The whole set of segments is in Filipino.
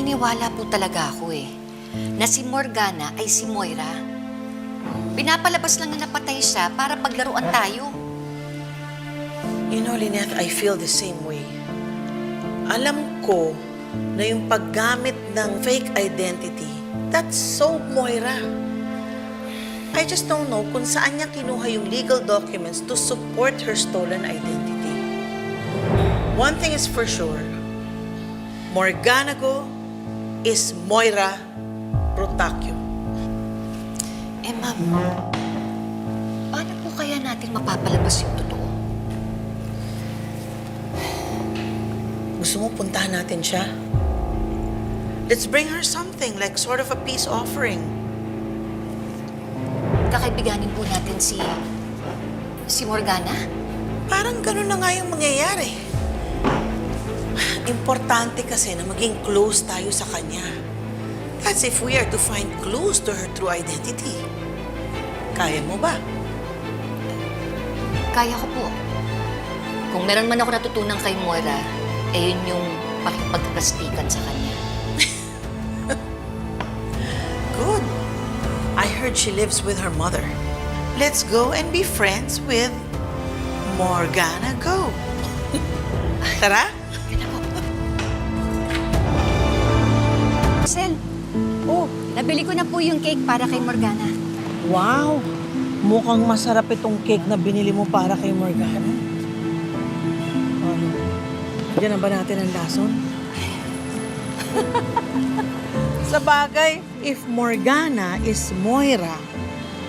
naniniwala po talaga ako na si Morgana ay si Moira. Pinapalabas lang na napatay siya para paglaruan tayo. You know, Lynette, I feel the same way. Alam ko na yung paggamit ng fake identity, that's so Moira. I just don't know kung saan niya kinuha yung legal documents to support her stolen identity. One thing is for sure, Morgana Go is Moira Rotacio. Ma'am, paano po kaya natin mapapalabas yung totoo? Gusto mo puntahan natin siya? Let's bring her something, like sort of a peace offering. Kakaibiganin po natin si Morgana? Parang ganun na nga yung mangyayari. Importante kasi na maging close tayo sa kanya. That's if we are to find clues to her true identity. Kaya mo ba? Kaya ko po. Kung meron man ako natutunan kay Moira, yun yung pakipagplastikan sa kanya. Good. I heard she lives with her mother. Let's go and be friends with Morgana Go. Tara? Sel, nabili ko na po yung cake para kay Morgana. Wow! Mukhang masarap itong cake na binili mo para kay Morgana. Ano? Diyan na ba natin ang lason? Sa bagay, if Morgana is Moira,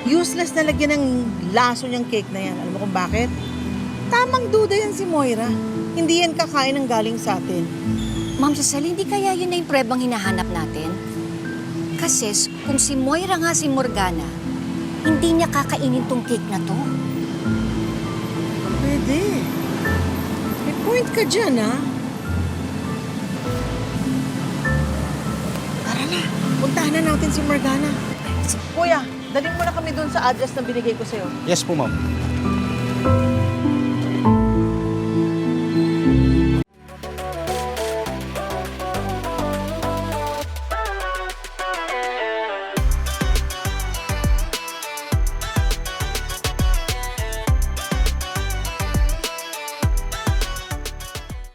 useless na lagyan ng lason yung cake na yan. Alam mo kung bakit? Tamang duda yan si Moira. Hindi yan kakain ng galing sa atin. Ma'am Cecil, hindi kaya yun na yung prebang hinahanap natin? Kasi kung si Moira nga si Morgana, hindi niya kakainin tong cake na to. Pwede. May point ka dyan, ha? Tara na. Puntahan na natin si Morgana. Kuya, dalhin mo na kami doon sa address na binigay ko sa'yo. Yes po, ma'am.